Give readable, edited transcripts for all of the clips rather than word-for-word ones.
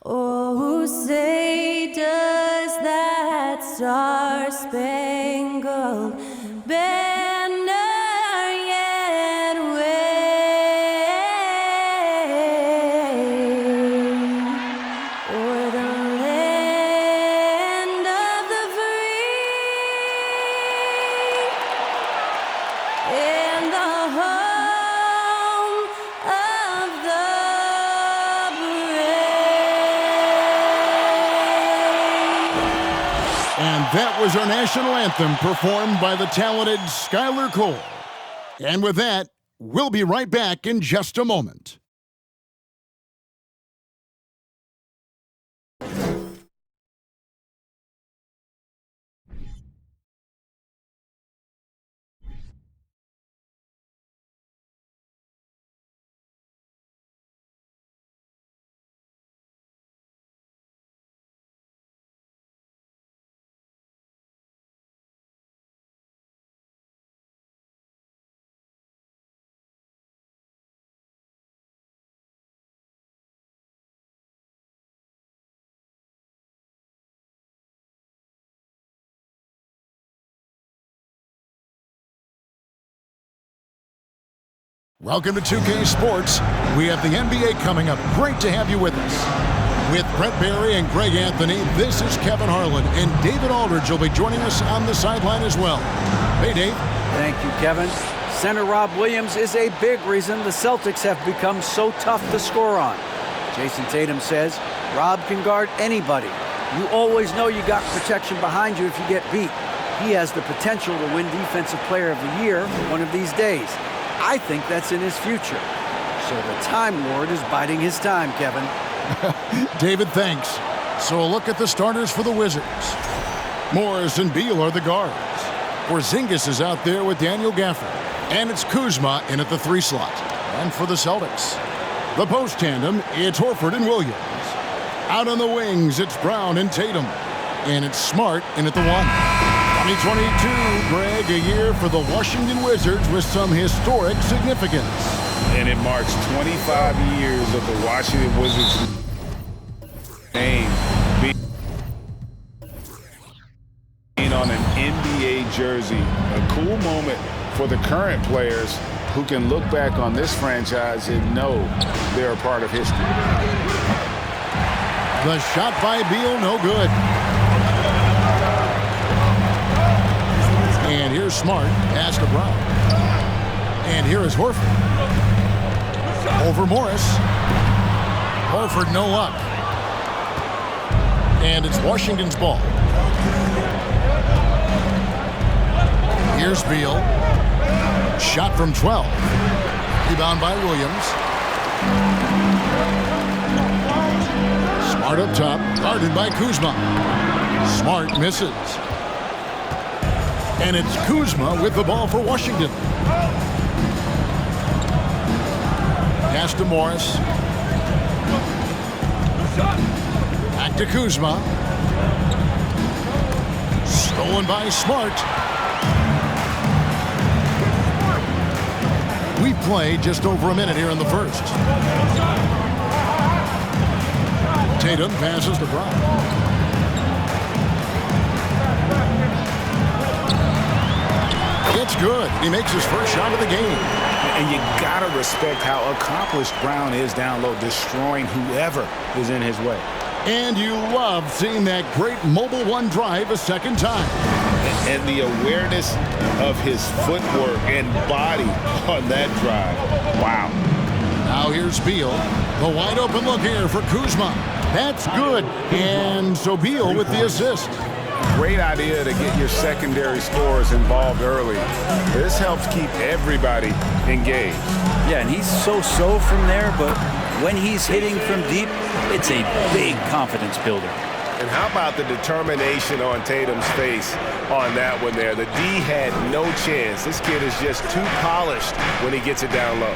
Oh, say does that star-spangled banner yet wave o'er the land of the free and the home of the And that was our national anthem performed by the talented Skylar Cole. And with that, we'll be right back in just a moment. Welcome to 2K Sports. We have the NBA coming up. Great to have you with us. With Brett Barry and Greg Anthony, this is Kevin Harlan, and David Aldridge will be joining us on the sideline as well. Hey, Dave. Thank you, Kevin. Center Rob Williams is a big reason the Celtics have become so tough to score on. Jason Tatum says Rob can guard anybody. You always know you got protection behind you if you get beat. He has the potential to win Defensive Player of the Year one of these days. I think that's in his future. So the Time Lord is biding his time, Kevin. David, thanks. So a look at the starters for the Wizards. Morris and Beal are the guards. Porzingis is out there with Daniel Gafford. And it's Kuzma in at the 3 slot. And for the Celtics, the post tandem, it's Horford and Williams. Out on the wings, it's Brown and Tatum. And it's Smart in at the 1. 2022, Greg, a year for the Washington Wizards with some historic significance. And it marks 25 years of the Washington Wizards name being on an NBA jersey. A cool moment for the current players who can look back on this franchise and know they're a part of history. The shot by Beal, no good. And here's Smart, pass to Brown. And here is Horford. Over Morris. Horford, no luck. And it's Washington's ball. Here's Beal. Shot from 12. Rebound by Williams. Smart up top, guarded by Kuzma. Smart misses. And it's Kuzma with the ball for Washington. Pass to Morris. Back to Kuzma. Stolen by Smart. We played just over a minute here in the first. Tatum passes to Brown. It's good. He makes his first shot of the game. And you got to respect how accomplished Brown is down low, destroying whoever is in his way. And you love seeing that great mobile 1 drive a second time. And the awareness of his footwork and body on that drive. Wow. Now here's Beal. The wide open look here for Kuzma. That's good. And so Beal with the assist. Great idea to get your secondary scorers involved early. This helps keep everybody engaged. Yeah, and he's so-so from there, but when he's hitting from deep, it's a big confidence builder. And how about the determination on Tatum's face on that one there? The D had no chance. This kid is just too polished when he gets it down low.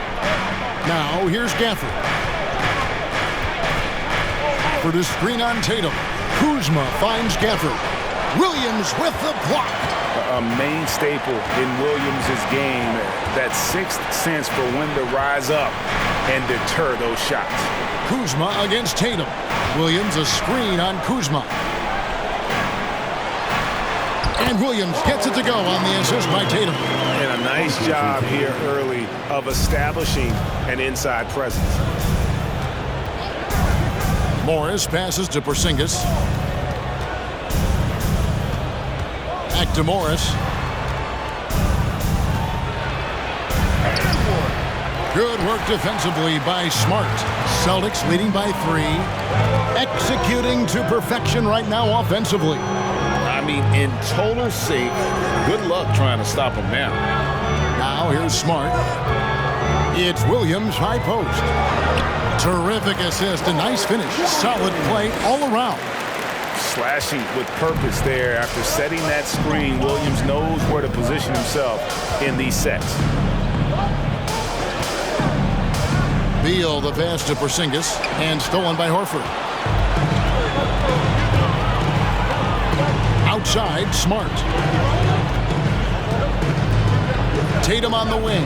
Now here's Gafford. For the screen on Tatum. Kuzma finds Gafford. Williams with the block. A main staple in Williams' game, that sixth sense for when to rise up and deter those shots. Kuzma against Tatum. Williams a screen on Kuzma. And Williams gets it to go on the assist by Tatum. And a nice job here early of establishing an inside presence. Morris passes to Porzingis. Back to Morris. Good work defensively by Smart. Celtics leading by 3. Executing to perfection right now offensively. I mean, in total sync. Good luck trying to stop him now. Now here's Smart. It's Williams high post. Terrific assist, a nice finish. Solid play all around. Slashing with purpose there after setting that screen. Williams knows where to position himself in these sets. Beal the pass to Porzingis and stolen by Horford. Outside, Smart. Tatum on the wing.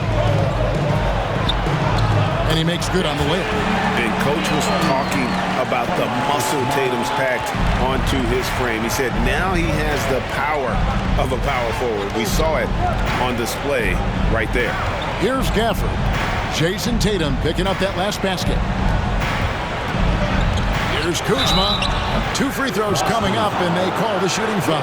And he makes good on the layup. And Coach was talking about the muscle Tatum's packed onto his frame. He said now he has the power of a power forward. We saw it on display right there. Here's Gafford. Jason Tatum picking up that last basket. Here's Kuzma. 2 free throws coming up, and they call the shooting foul.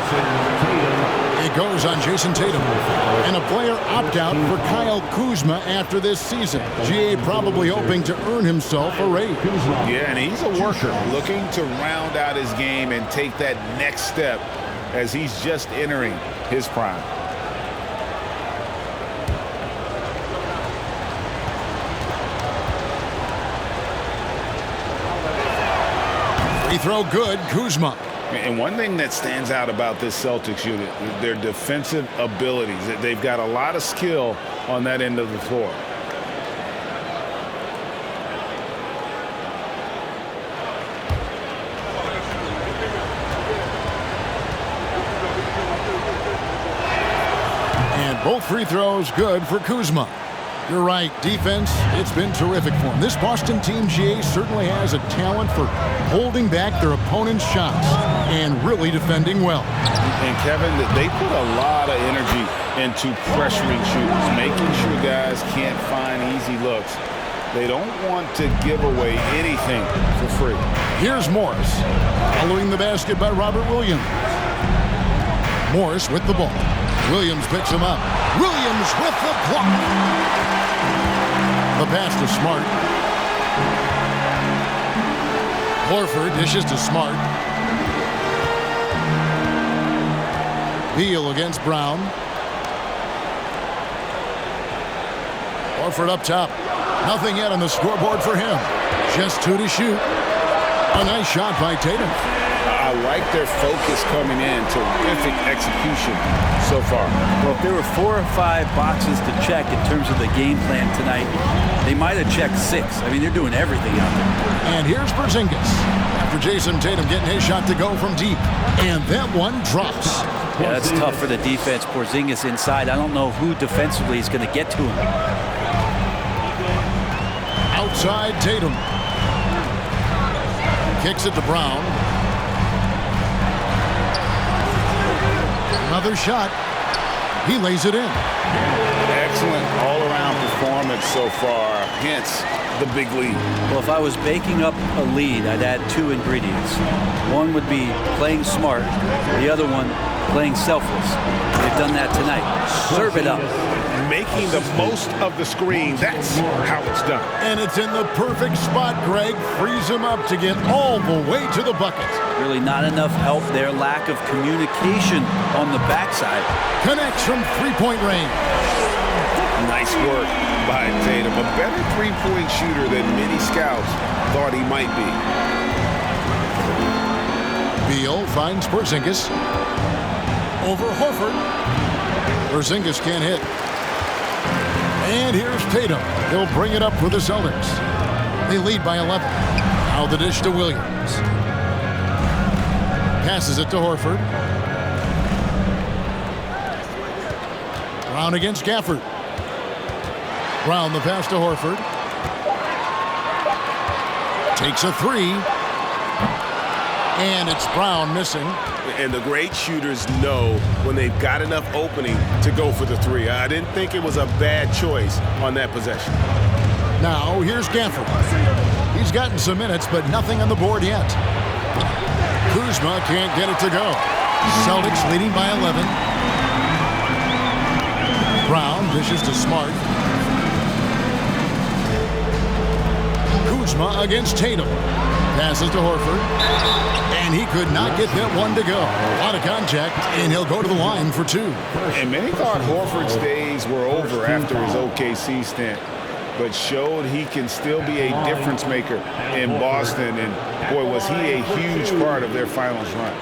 It goes on Jason Tatum. And a player opt-out for Kyle Kuzma after this season. GA probably hoping to earn himself a raise. Yeah, and he's a worker looking to round out his game and take that next step as he's just entering his prime. Free throw good, Kuzma. And one thing that stands out about this Celtics unit, their defensive abilities. They've got a lot of skill on that end of the floor. And both free throws good for Kuzma. You're right, defense, it's been terrific for him. This Boston team, GA, certainly has a talent for holding back their opponent's shots and really defending well. And Kevin, they put a lot of energy into pressuring shooters, making sure guys can't find easy looks. They don't want to give away anything for free. Here's Morris, following the basket by Robert Williams. Morris with the ball. Williams picks him up. Williams with the block. The pass to Smart. Horford dishes to Smart. Beal against Brown. Horford up top. Nothing yet on the scoreboard for him. Just 2 to shoot. A nice shot by Tatum. I like their focus coming in. Terrific execution so far. Well, if there were 4 or 5 boxes to check in terms of the game plan tonight, they might have checked 6. I mean, they're doing everything out there. And here's Porzingis. After Jason Tatum getting his shot to go from deep. And that one drops. Yeah, that's tough for the defense. Porzingis inside. I don't know who defensively is going to get to him. Outside Tatum. Kicks it to Brown. Another shot. He lays it in. Excellent all-around performance so far, hence the big lead. Well, if I was baking up a lead, I'd add 2 ingredients. One would be playing smart. The other one, playing selfless. They've done that tonight. Serve it up. Making the most of the screen. That's how it's done. And it's in the perfect spot, Greg. Frees him up to get all the way to the bucket. Really not enough help there. Lack of communication on the backside. Connects from three-point range. Nice work by Tatum. A better three-point shooter than many scouts thought he might be. Beal finds Porzingis. Over Horford. Porzingis can't hit. And here's Tatum. He'll bring it up for the Celtics. They lead by 11. Now the dish to Williams. Passes it to Horford. Brown against Gafford. Brown the pass to Horford. Takes a three. And it's Brown missing. And the great shooters know when they've got enough opening to go for the three. I didn't think it was a bad choice on that possession. Now, here's Gafford. He's gotten some minutes, but nothing on the board yet. Kuzma can't get it to go. Celtics leading by 11. Brown dishes to Smart. Kuzma against Tatum. Passes to Horford. And he could not get that one to go. A lot of contact, and he'll go to the line for two. And many thought Horford's days were over after his OKC stint, but showed he can still be a difference maker in Boston. And boy, was he a huge part of their finals run.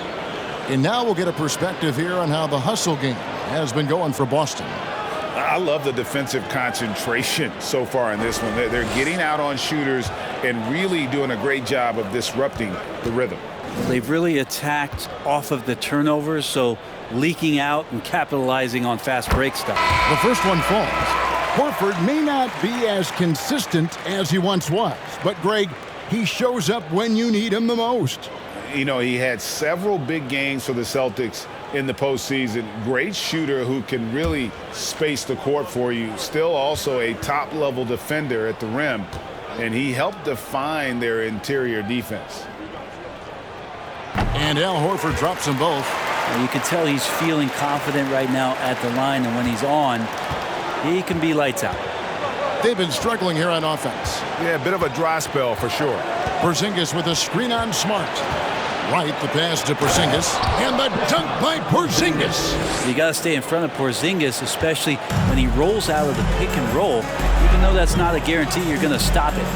And now we'll get a perspective here on how the hustle game has been going for Boston. I love the defensive concentration so far in this one. They're getting out on shooters and really doing a great job of disrupting the rhythm. They've really attacked off of the turnovers, so leaking out and capitalizing on fast break stuff. The first one falls. Horford may not be as consistent as he once was, but Greg, he shows up when you need him the most. You know, he had several big games for the Celtics in the postseason. Great shooter who can really space the court for you. Still also a top-level defender at the rim, and he helped define their interior defense. And Al Horford drops them both. You can tell he's feeling confident right now at the line, and when he's on, he can be lights out. They've been struggling here on offense. Yeah, a bit of a dry spell for sure. Porzingis with a screen on Smart. Right, the pass to Porzingis. And the dunk by Porzingis. You got to stay in front of Porzingis, especially when he rolls out of the pick and roll. Even though that's not a guarantee you're going to stop it.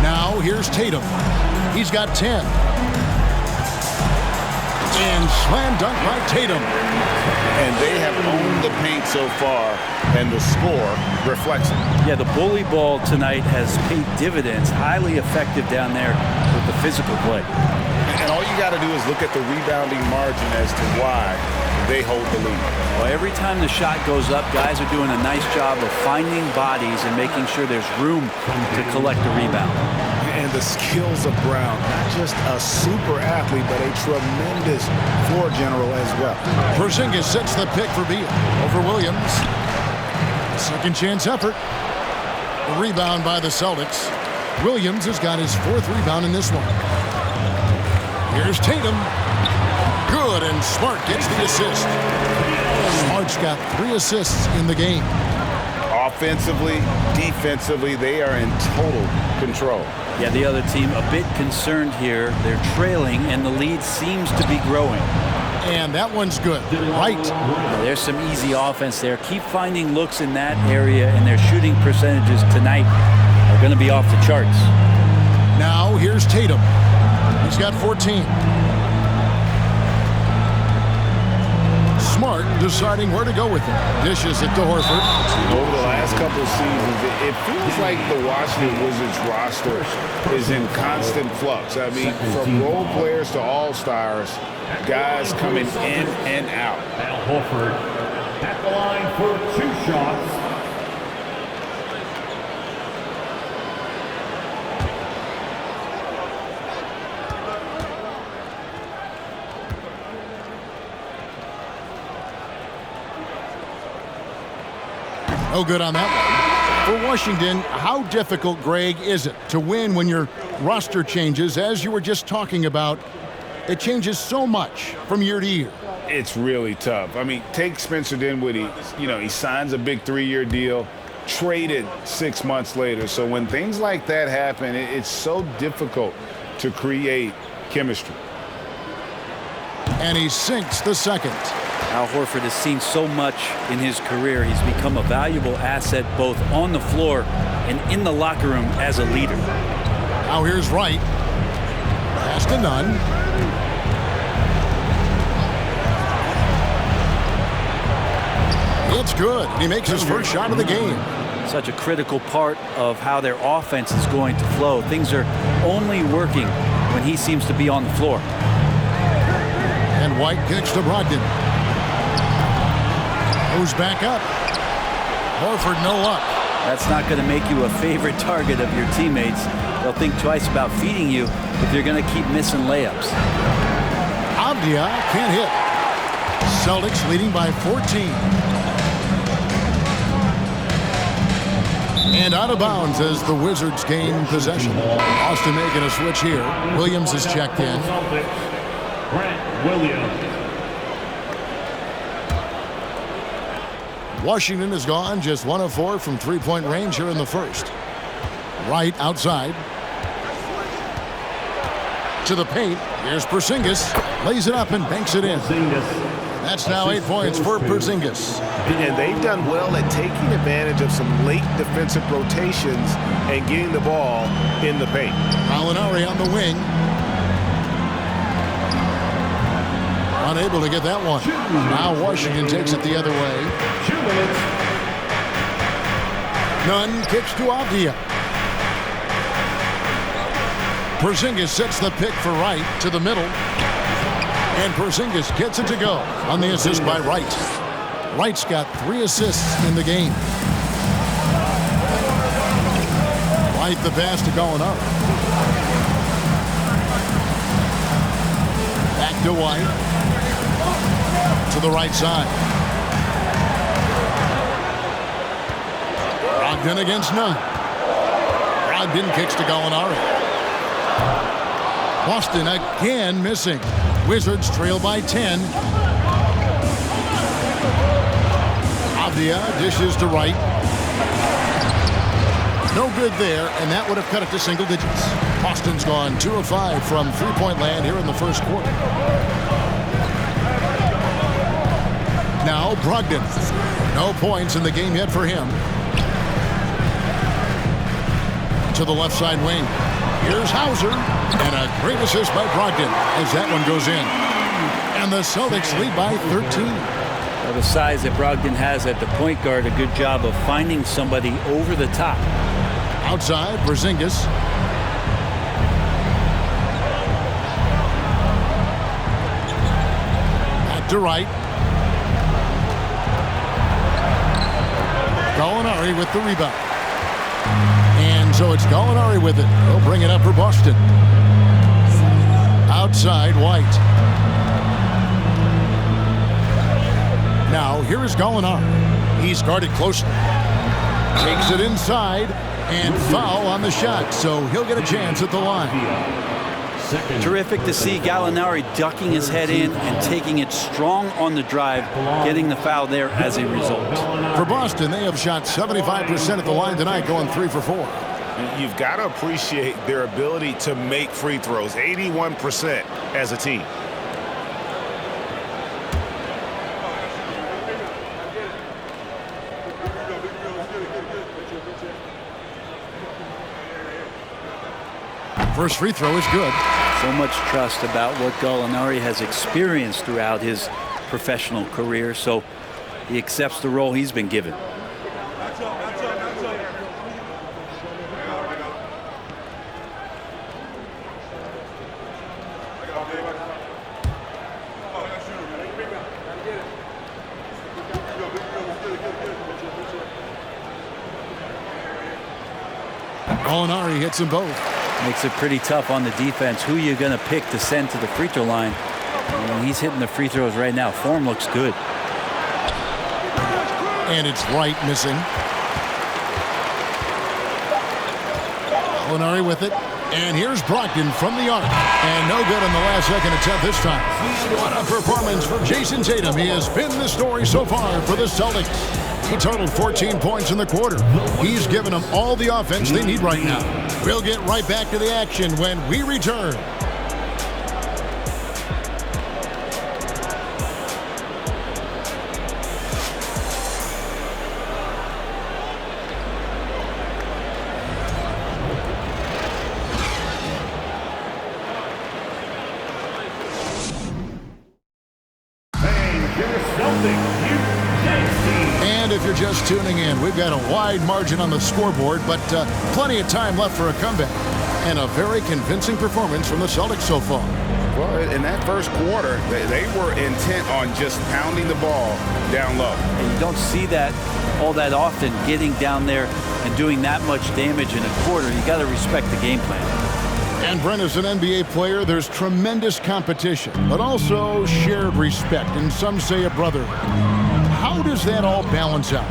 Now here's Tatum. He's got 10. And slam dunk by Tatum. And they have owned the paint so far, and the score reflects it. Yeah, the bully ball tonight has paid dividends. Highly effective down there with the physical play. And all you got to do is look at the rebounding margin as to why they hold the lead. Well, every time the shot goes up, guys are doing a nice job of finding bodies and making sure there's room to collect the rebound. And the skills of Brown, not just a super athlete, but a tremendous floor general as well. Porzingis sets the pick for Beal over Williams. Second chance effort. A rebound by the Celtics. Williams has got his fourth rebound in this one. Here's Tatum. Good, and Smart gets the assist. Smart's got 3 assists in the game. Offensively, defensively, they are in total control. Yeah, the other team a bit concerned here. They're trailing, and the lead seems to be growing. And that one's good. Right. There's some easy offense there. Keep finding looks in that area, and their shooting percentages tonight are going to be off the charts. Now here's Tatum. He's got 14. Smart deciding where to go with it. Dishes it to Horford. Over the last couple of seasons, it feels like the Washington Wizards roster is in constant flux. I mean, from role players to all-stars, guys coming in and out. Al Horford at the line for 2 shots. No good on that one. For Washington, how difficult, Greg, is it to win when your roster changes, as you were just talking about? It changes so much from year to year. It's really tough. I mean, take Spencer Dinwiddie. You know, he signs a big 3-year deal, traded 6 months later. So when things like that happen, it's so difficult to create chemistry. And he sinks the second. Al Horford has seen so much in his career. He's become a valuable asset both on the floor and in the locker room as a leader. Now here's Wright. Pass to Nunn. It's good. He makes his first shot of the game. Such a critical part of how their offense is going to flow. Things are only working when he seems to be on the floor. And White kicks to Brogdon. Goes back up. Horford no luck. That's not going to make you a favorite target of your teammates. They'll think twice about feeding you if you're going to keep missing layups. Avdia can't hit. Celtics leading by 14. And out of bounds as the Wizards gain possession. Austin making a switch here. Williams is checked in. Grant Williams. Washington has gone just 1 of 4 from three-point range here in the first. Wright outside. To the paint. Here's Porzingis. Lays it up and banks it in. That's now 8 points for Porzingis. And they've done well at taking advantage of some late defensive rotations and getting the ball in the paint. Gallinari on the wing. Unable to get that one. Now Washington takes it the other way. 2 minutes. Nunn kicks to Avdia. Porzingis sets the pick for Wright to the middle. And Porzingis gets it to go on the assist by Wright. Wright's got 3 assists in the game. Wright the pass to Gallinari. Back to White. To the right side. Brogdon against Nunn. Brogdon kicks to Gallinari. Boston again missing. Wizards trail by 10. Avdia dishes to Wright. No good there, and that would have cut it to single digits. Boston's gone 2 of 5 from three-point land here in the first quarter. Now Brogdon. No points in the game yet for him. To the left side wing. Here's Hauser. And a great assist by Brogdon as that one goes in. And the Celtics lead by 13. Well, the size that Brogdon has at the point guard, a good job of finding somebody over the top. Outside, Porzingis. Back to Wright. Gallinari with the rebound. And so it's Gallinari with it. He'll bring it up for Boston. Outside, White. Now, here is Gallinari. He's guarded closely. Takes it inside, and foul on the shot, so he'll get a chance at the line. Terrific to see Gallinari ducking his head in and taking it strong on the drive, getting the foul there as a result. For Boston, they have shot 75% at the line tonight, going 3 for 4. You've got to appreciate their ability to make free throws, 81% as a team. First free throw is good. So much trust about what Gallinari has experienced throughout his professional career, so he accepts the role he's been given. Gallinari hits them both. Makes it pretty tough on the defense. Who you're going to pick to send to the free throw line. And he's hitting the free throws right now. Form looks good. And it's Wright missing. Gallinari with it. And here's Brogdon from the arc. And no good on the last second attempt this time. What a performance from Jason Tatum. He has been the story so far for the Celtics. He totaled 14 points in the quarter. He's given them all the offense they need right now. We'll get right back to the action when we return. And if you're just tuning in, we've got a wide margin on the scoreboard, but plenty of time left for a comeback. And a very convincing performance from the Celtics so far. Well, in that first quarter, they were intent on just pounding the ball down low. And you don't see that all that often, getting down there and doing that much damage in a quarter, you got to respect the game plan. And Brent, as an NBA player, there's tremendous competition, but also shared respect, and some say a brotherhood. How does that all balance out?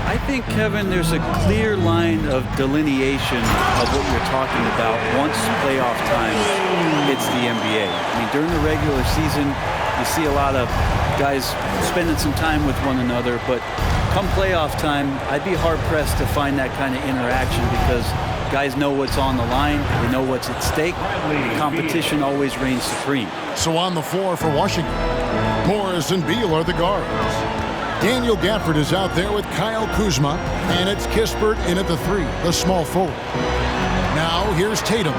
I think, Kevin, there's a clear line of delineation of what you're talking about once playoff time hits the NBA. I mean, during the regular season, you see a lot of guys spending some time with one another, but come playoff time, I'd be hard-pressed to find that kind of interaction because guys know what's on the line, they know what's at stake, and competition always reigns supreme. So on the floor for Washington, Morris and Beal are the guards. Daniel Gafford is out there with Kyle Kuzma, and it's Kispert in at the 3, the small forward. Now here's Tatum.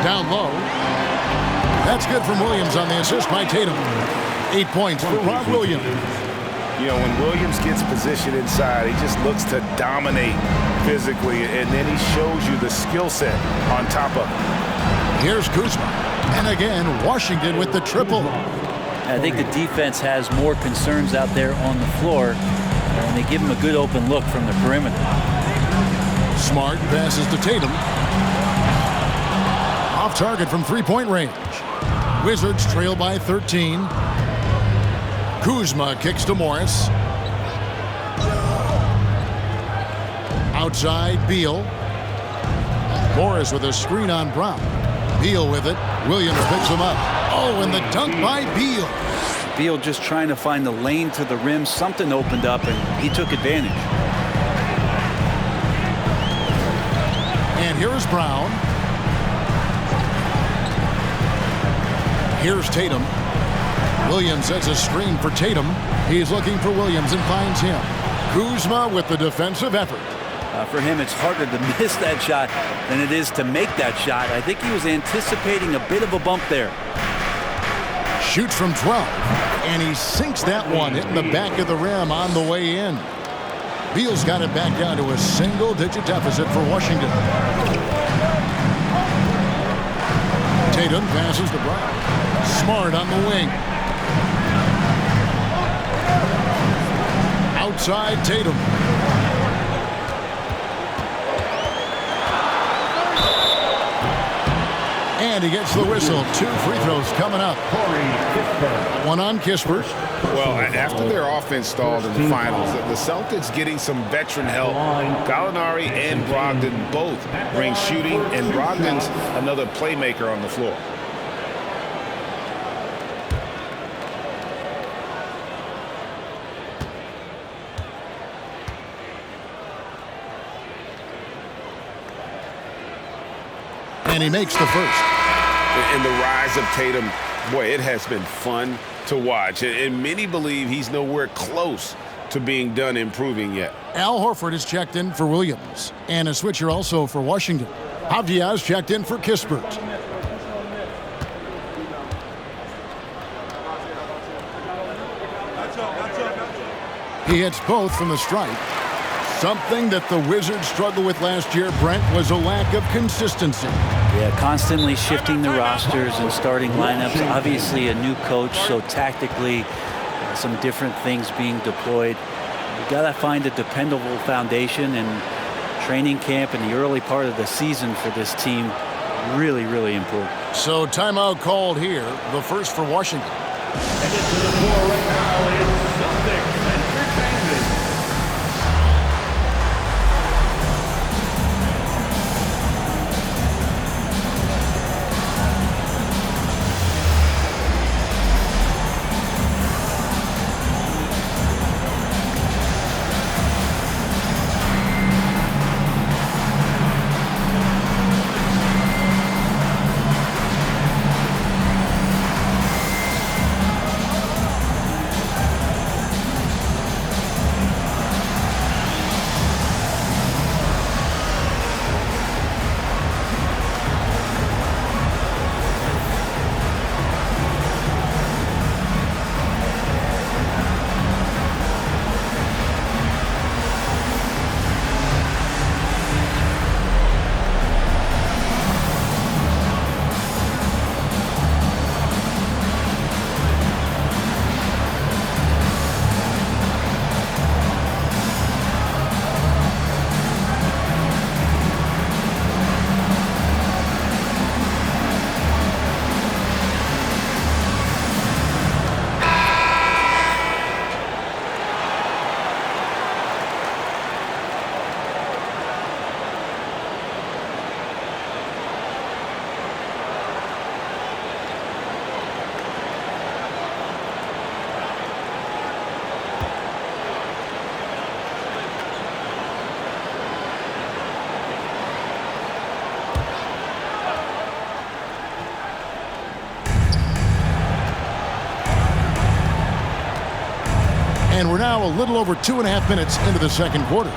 Down low. That's good from Williams on the assist by Tatum. 8 points for Rob Williams. You know, when Williams gets positioned inside, he just looks to dominate physically, and then he shows you the skill set on top of it. Here's Kuzma. And again, Washington with the triple. I think the defense has more concerns out there on the floor, and they give him a good open look from the perimeter. Smart passes to Tatum. Off target from three-point range. Wizards trail by 13. Kuzma kicks to Morris. Outside, Beal. Morris with a screen on Brown. Beal with it. Williams picks him up. Oh, and the dunk by Beal. Beal just trying to find the lane to the rim. Something opened up, and he took advantage. And here's Brown. Here's Tatum. Williams sets a screen for Tatum. He's looking for Williams and finds him. Kuzma with the defensive effort. For him, it's harder to miss that shot than it is to make that shot. I think he was anticipating a bit of a bump there. Shoots from 12, and he sinks that one, hitting the back of the rim on the way in. Beal's got it back down to a single-digit deficit for Washington. Tatum passes to Brown. Smart on the wing. Outside Tatum. And he gets the whistle. 2 free throws coming up. One on Kispert. Well, after their offense stalled in the finals, the Celtics getting some veteran help. Gallinari and Brogdon both bring shooting, and Brogdon's another playmaker on the floor. And he makes the first. And the rise of Tatum, boy, it has been fun to watch. And many believe he's nowhere close to being done improving yet. Al Horford is checked in for Williams. And a switcher also for Washington. Avdiaz checked in for Kispert. He hits both from the stripe. Something that the Wizards struggled with last year, Brent, was a lack of consistency. Yeah, constantly shifting the rosters and starting lineups. Obviously a new coach, so tactically some different things being deployed. You got to find a dependable foundation, and training camp in the early part of the season for this team really, really important. So timeout called here, the first for Washington. And into the floor right now is Celtics Entertainment. now a little over 2.5 minutes into the second quarter.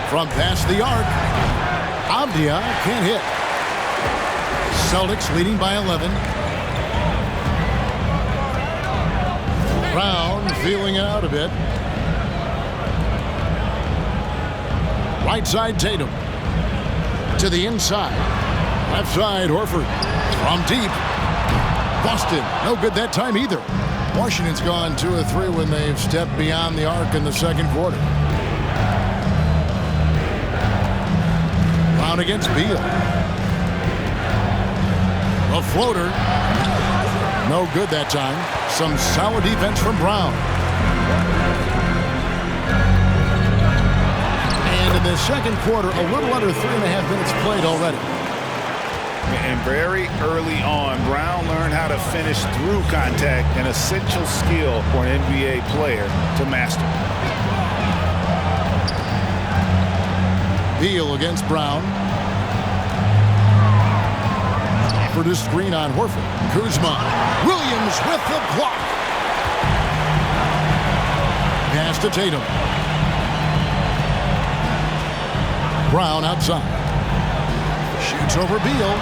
From past the arc, Avdia can't hit. Celtics leading by 11. Brown feeling it out a bit. Right side Tatum. To the inside. Left side Horford. From deep. Busted. No good that time either. Washington's gone 2 of 3 when they've stepped beyond the arc in the second quarter. Brown against Beal. A floater. No good that time. Some solid defense from Brown. And in the second quarter, a little under 3.5 minutes played already. And very early on, Brown learned how to finish through contact, an essential skill for an NBA player to master. Beal against Brown. For the screen on Horford. Kuzma. Williams with the block. Pass to Tatum. Brown outside. Shoots over Beal.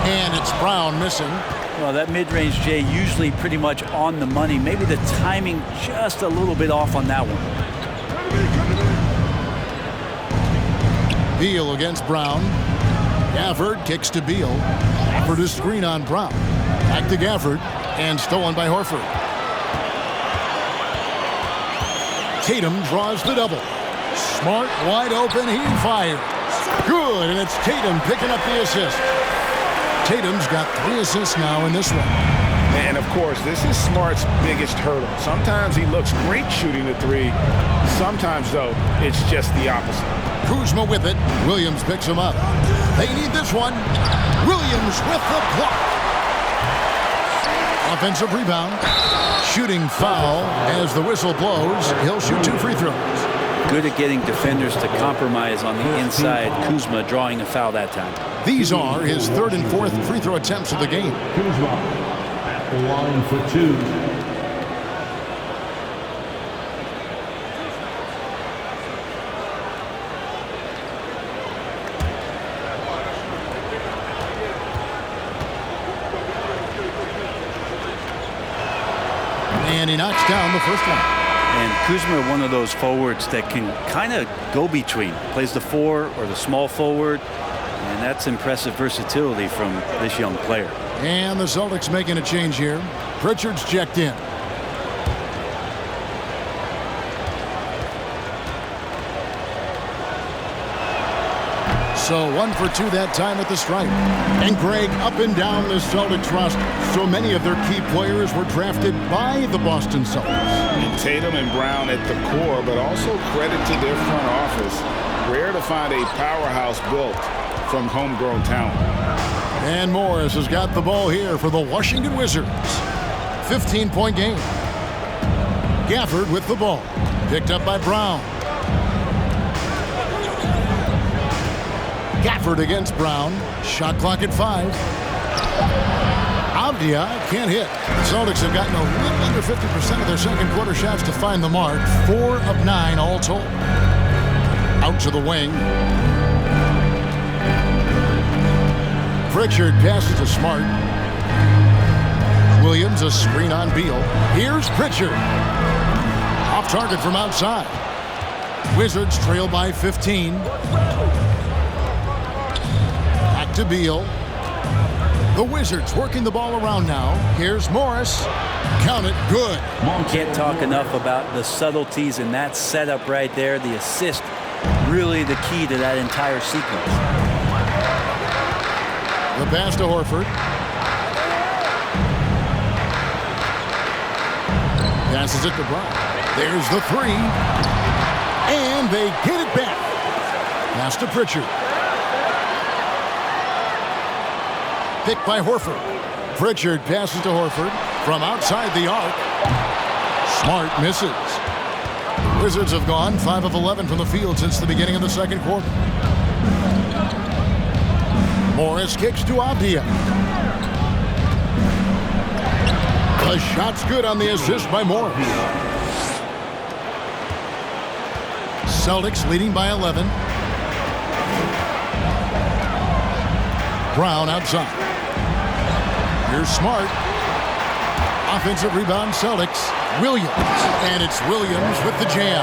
And it's Brown missing. Well, that mid-range, Jay, usually pretty much on the money. Maybe the timing just a little bit off on that one. Beal against Brown. Gafford kicks to Beal. For the screen on Brown. Back to Gafford. And stolen by Horford. Tatum draws the double. Smart, wide open, he fires. Good, and it's Tatum picking up the assist. Tatum's got 3 assists now in this one. And of course, this is Smart's biggest hurdle. Sometimes he looks great shooting the 3. Sometimes, though, it's just the opposite. Kuzma with it. Williams picks him up. They need this one. Williams with the block. Offensive rebound. Shooting foul as the whistle blows. He'll shoot 2 free throws. Good at getting defenders to compromise on the inside. Kuzma drawing a foul that time. These are his 3rd and 4th free throw attempts of the game. Kuzma at the line for 2. And he knocks down the first one. And Kuzma, one of those forwards that can kind of go between. Plays the 4 or the small forward. And that's impressive versatility from this young player. And the Celtics making a change here. Pritchard's checked in. So 1 for 2 that time at the stripe. And Greg, up and down the Celtics roster, so many of their key players were drafted by the Boston Celtics. And Tatum and Brown at the core, but also credit to their front office. Rare to find a powerhouse built from homegrown talent. And Morris has got the ball here for the Washington Wizards. 15-point game. Gafford with the ball. Picked up by Brown. Gafford against Brown. Shot clock at 5. Avdia can't hit. The Celtics have gotten a little under 50% of their second quarter shots to find the mark. 4 of 9 all told. Out to the wing. Pritchard passes to Smart. Williams a screen on Beal. Here's Pritchard. Off target from outside. Wizards trail by 15. Back to Beal. The Wizards working the ball around now. Here's Morris. Count it. Good. Can't talk enough about the subtleties in that setup right there. The assist, really the key to that entire sequence. The pass to Horford. Passes it to Brown. There's the 3. And they get it back. Pass to Pritchard. Picked by Horford. Pritchard passes to Horford from outside the arc. Smart misses. The Wizards have gone 5 of 11 from the field since the beginning of the second quarter. Morris kicks to Avdia. The shot's good on the assist by Morris. Celtics leading by 11. Brown outside. Here's Smart. Offensive rebound, Celtics. Williams. And it's Williams with the jam.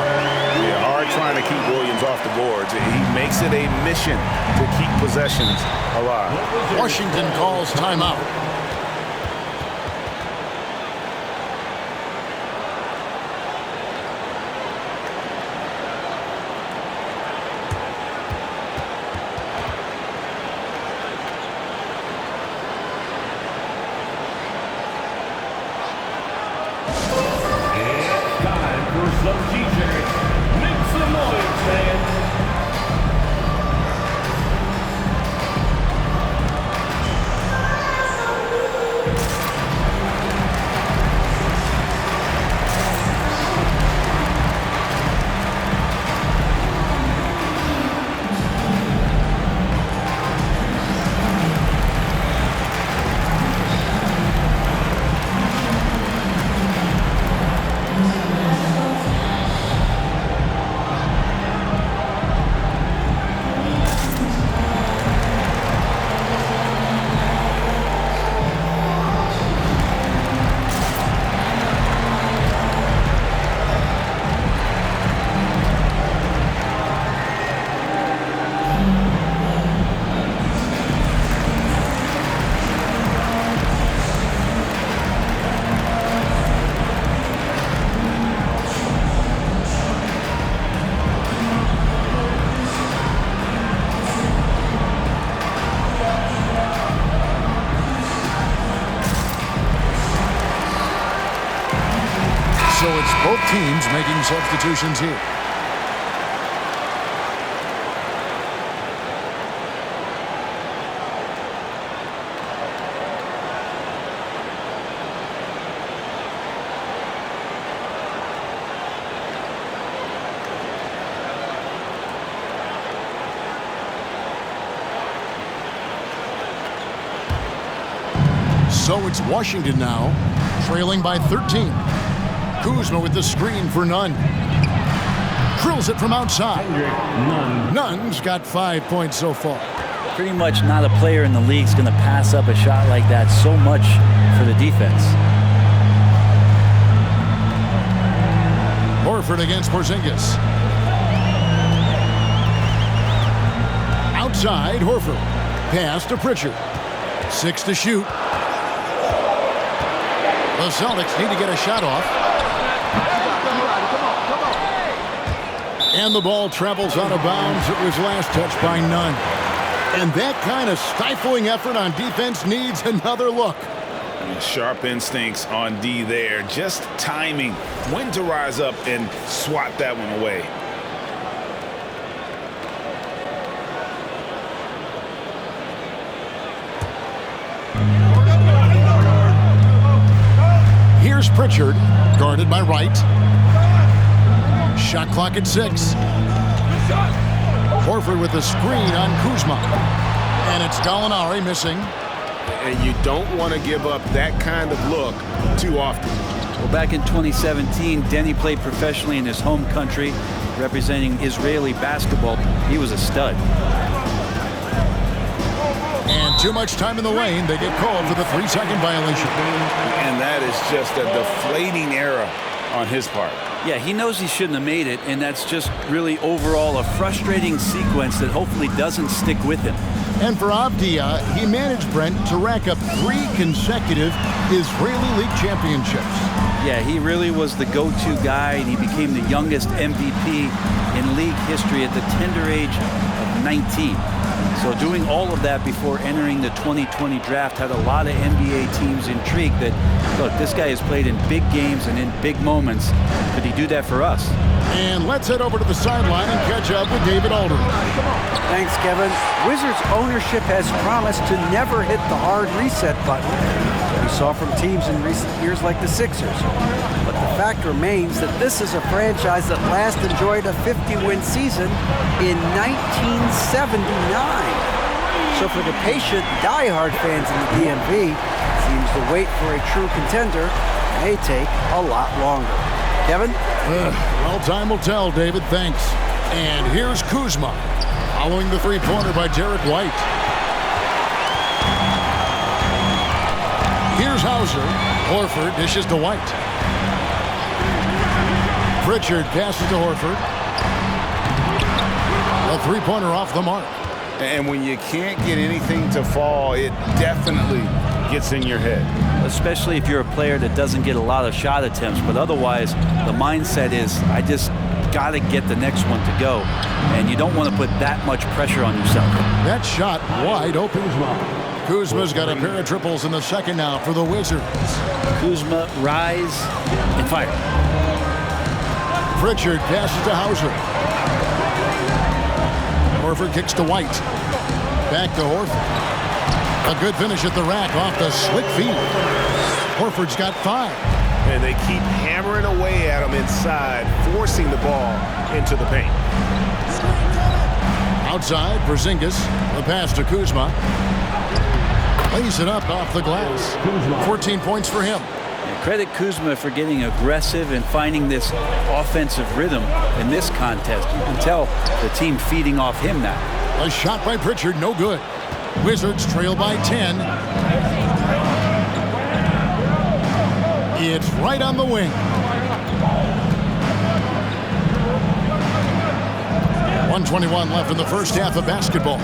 Yeah, hard trying to keep Williams off the boards. He makes it a mission to keep possessions alive. Washington calls timeout. Some t-shirts. Make some noise, fans. So it's both teams making substitutions here. So it's Washington now, trailing by 13. Kuzma with the screen for Nunn. Drills it from outside. Nunn's got 5 points so far. Pretty much not a player in the league's going to pass up a shot like that so much for the defense. Horford against Porzingis. Outside, Horford. Pass to Pritchard. 6 to shoot. The Celtics need to get a shot off. And the ball travels out of bounds. It was last touched by Nunn. And that kind of stifling effort on defense needs another look. Sharp instincts on D there. Just timing when to rise up and swat that one away. Here's Pritchard, guarded by Wright. Shot clock at 6. Horford with the screen on Kuzma. And it's Gallinari missing. And you don't want to give up that kind of look too often. Well, back in 2017, Denny played professionally in his home country, representing Israeli basketball. He was a stud. And too much time in the lane. They get called for the 3-second violation. And that is just a deflating error on his part. Yeah, he knows he shouldn't have made it, and that's just really overall a frustrating sequence that hopefully doesn't stick with him. And for Avdia, he managed Brent to rack up 3 consecutive Israeli League championships. Yeah, he really was the go-to guy, and he became the youngest MVP in league history at the tender age of 19. So doing all of that before entering the 2020 draft had a lot of NBA teams intrigued that, look, this guy has played in big games and in big moments. Could he do that for us? And let's head over to the sideline and catch up with David Aldridge. Thanks, Kevin. Wizards ownership has promised to never hit the hard reset button we saw from teams in recent years like the Sixers. But the fact remains that this is a franchise that last enjoyed a 50-win season in 1979. So for the patient, die-hard fans in the DMV, Seems the wait for a true contender may take a lot longer. Kevin? Well, time will tell, David. Thanks. And here's Kuzma, following the three-pointer by Derek White. Here's Hauser. Horford dishes to White. Pritchard passes to Horford. A three-pointer off the mark. And when you can't get anything to fall, it definitely gets in your head. Especially if you're a player that doesn't get a lot of shot attempts, but otherwise the mindset is, I just got to get the next one to go, and you don't want to put that much pressure on yourself. That shot wide open. Kuzma's got a pair of triples in the second now for the Wizards. Kuzma, rise, and fire. Pritchard passes to Hauser. Horford kicks to White. Back to Horford. A good finish at the rack off the slick feed. Horford's got 5. And they keep hammering away at him inside, forcing the ball into the paint. Outside, Porzingis. The pass to Kuzma. Lays it up off the glass. 14 points for him. And credit Kuzma for getting aggressive and finding this offensive rhythm in this contest. You can tell the team feeding off him now. A shot by Pritchard, no good. Wizards trail by 10. It's right on the wing. 1:21 left in the first half of basketball.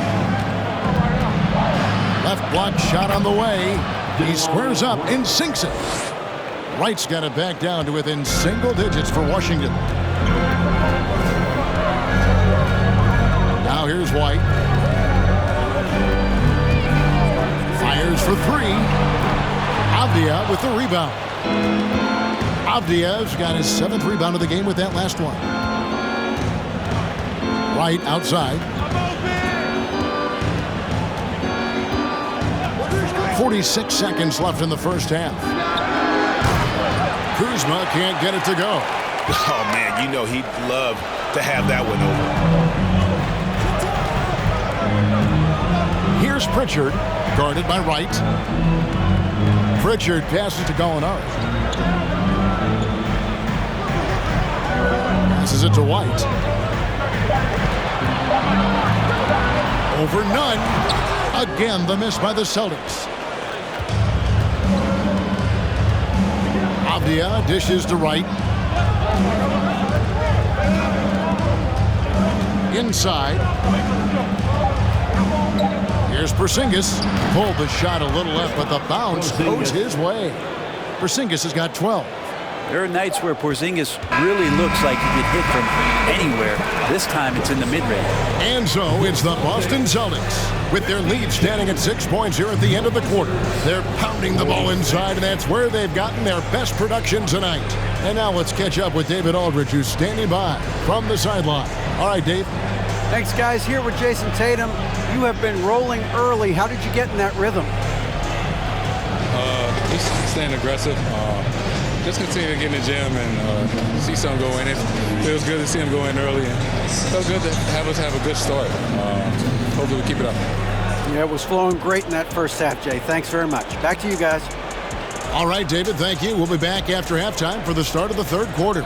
Left block shot on the way. He squares up and sinks it. Wright's got it back down to within single digits for Washington. Now here's White. Fires for 3. Avdia with the rebound. Avdia's got his 7th rebound of the game with that last one. Wright outside. 46 seconds left in the first half. Kuzma can't get it to go. Oh, man, you know he'd love to have that one over. Here's Pritchard, guarded by Wright. Pritchard passes to Gallinari. Passes it to White. Over none. Again, the miss by the Celtics. Avdia dishes to Wright. Inside. Here's Porzingis. Pulled the shot a little left, but the bounce goes his way. Porzingis has got 12. There are nights where Porzingis really looks like he could hit from anywhere. This time it's in the mid-range. And so it's the Boston Celtics. With their lead standing at 6 points here at the end of the quarter. They're pounding the ball inside, and that's where they've gotten their best production tonight. And now let's catch up with David Aldridge, who's standing by from the sideline. All right, Dave. Thanks, guys. Here with Jason Tatum. You have been rolling early. How did you get in that rhythm? Just staying aggressive. Just continue to get in the gym and see something go in. It feels good to see him go in early. And it feels good to have us have a good start. Hopefully we keep it up. Yeah, it was flowing great in that first half, Jay. Thanks very much. Back to you guys. All right, David, thank you. We'll be back after halftime for the start of the third quarter.